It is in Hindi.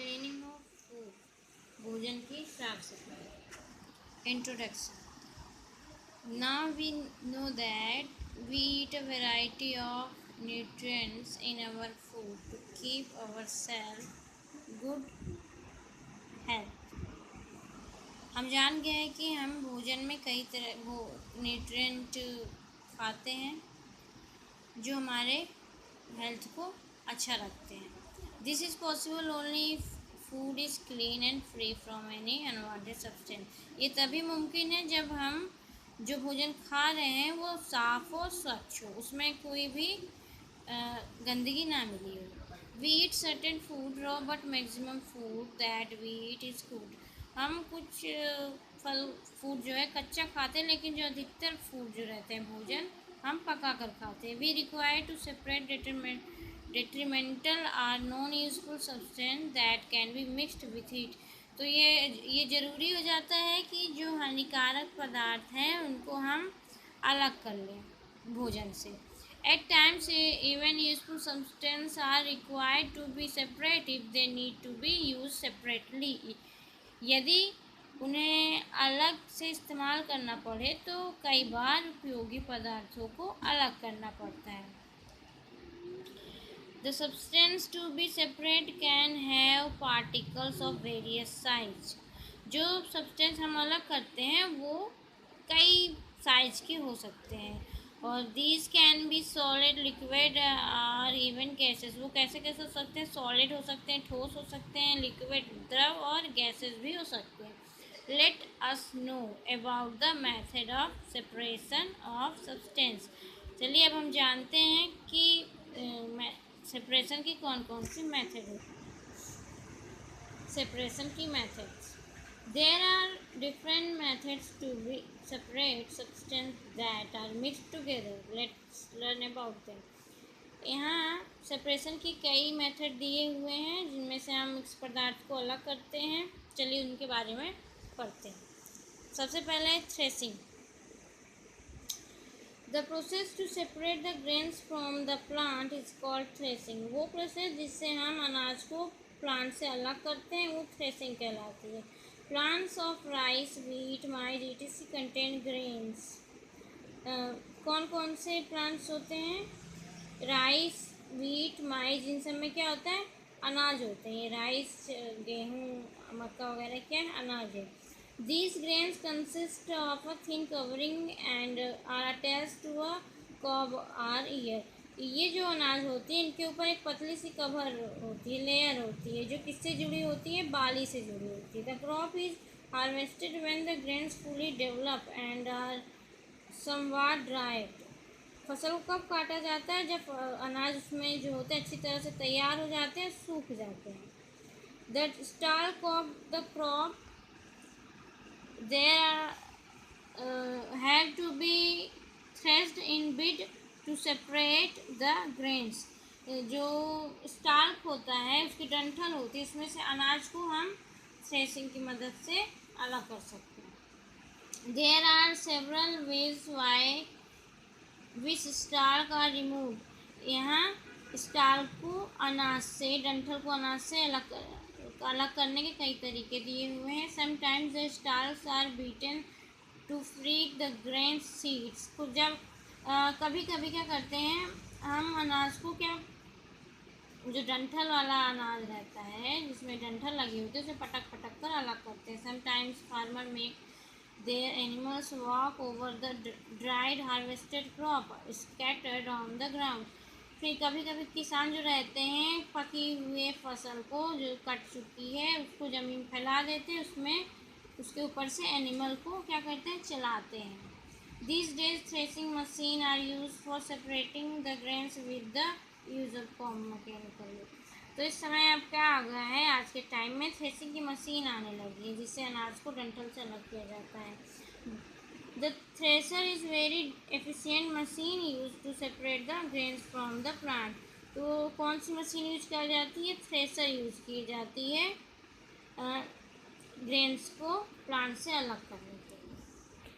क्लीनिंग ऑफ फूड, भोजन की साफ सफाई। Introduction. Now we know that we eat a variety of nutrients in our food to keep ourselves good health। हम जान गए हैं कि हम भोजन में कई तरह न्यूट्रिएंट खाते हैं जो हमारे हेल्थ को अच्छा रखते हैं। This is possible only food is clean and free from any unwanted substance. ये तभी मुमकिन है जब हम जो भोजन खा रहे हैं वो साफ़ और स्वच्छ हो, उसमें कोई भी गंदगी ना मिली हो। We eat certain food raw but maximum food that we eat is good. हम कुछ फल फूड जो है कच्चा खाते हैं, लेकिन जो अधिकतर फूड जो रहते हैं भोजन हम पका कर खाते हैं। We require to separate detrimental or non useful substance that can be mixed with it. तो ये ज़रूरी हो जाता है कि जो हानिकारक पदार्थ हैं उनको हम अलग कर लें भोजन से। At times, even useful substances are required to be separate if they need to be used separately। यदि उन्हें अलग से इस्तेमाल करना पड़े तो कई बार उपयोगी पदार्थों को अलग करना पड़ता है। The substance to be separate can have particles of various size। जो सब्सटेंस हम अलग करते हैं वो कई साइज के हो सकते हैं और these can be solid, liquid और even gases। वो कैसे कैसे हो सकते हैं? सॉलिड हो सकते हैं, ठोस हो सकते हैं, लिक्विड द्रव और गैसेस भी हो सकते हैं। Let us know about the method of separation of substance। चलिए अब हम जानते हैं कि सेपरेशन की कौन कौन सी मेथड है। सेपरेशन की methods. There are different methods to separate substances that are mixed together। Let's learn about them। यहाँ सेपरेशन की कई मेथड दिए हुए हैं जिनमें से हम मिक्स पदार्थ को अलग करते हैं। चलिए उनके बारे में पढ़ते हैं। सबसे पहले threshing. The process to separate the grains from the plant is called threshing। वो प्रोसेस जिससे हम अनाज को प्लांट से अलग करते हैं वो थ्रेसिंग कहलाती है। Plants of rice, wheat, maize etc. contain grains। कौन कौन से प्लांट्स होते हैं? राइस, वीट, माइज, इन सब में क्या होता है? अनाज होते हैं। राइस, गेहूँ, मक्का वगैरह क्या है? अनाज है। These grains consist of a thin covering and are attached to a cob or ear। ये जो अनाज होती है इनके ऊपर एक पतली सी कवर होती है, लेयर होती है जो किससे जुड़ी होती है? बाली से जुड़ी होती है। The crop is harvested when the grains fully develop and are somewhat dried। फसल को कब काटा जाता है? जब अनाज उसमें जो होते हैं अच्छी तरह से तैयार हो जाते हैं, सूख जाते हैं। The stalk of the crop there have to be threshed in bed to separate the grains। जो स्टाल्क होता है उसकी डंठल होती है, इसमें से अनाज को हम थ्रेसिंग की मदद से अलग कर सकते हैं। There are several ways why which stalk are removed। यहाँ स्टाल्क को अनाज से, डंठल को अनाज से अलग करने के कई तरीके दिए हुए हैं। Sometimes the stalks are beaten to free the grain seeds. तो जब कभी कभी क्या करते हैं हम अनाज को, क्या जो डंठल वाला अनाज रहता है जिसमें डंठल लगी होती है उसे पटक पटक कर अलग करते हैं। Sometimes farmer make their animals walk over the dried harvested crop scattered on the ground. फिर कभी कभी किसान जो रहते हैं पकी हुए फसल को जो कट चुकी है उसको ज़मीन फैला देते हैं, उसमें उसके ऊपर से एनिमल को क्या करते हैं? चलाते हैं। These days threshing machine are used for separating the grains with the use of mechanical। तो इस समय अब क्या आ गया है? आज के टाइम में थ्रेसिंग की मशीन आने लगी है जिससे अनाज को डंठल से अलग किया जाता है। The thresher is very efficient machine used to separate the grains from the plant। तो कौन सी मशीन यूज की जाती है? थ्रेसर यूज की जाती है ग्रेन्स को प्लांट से अलग करने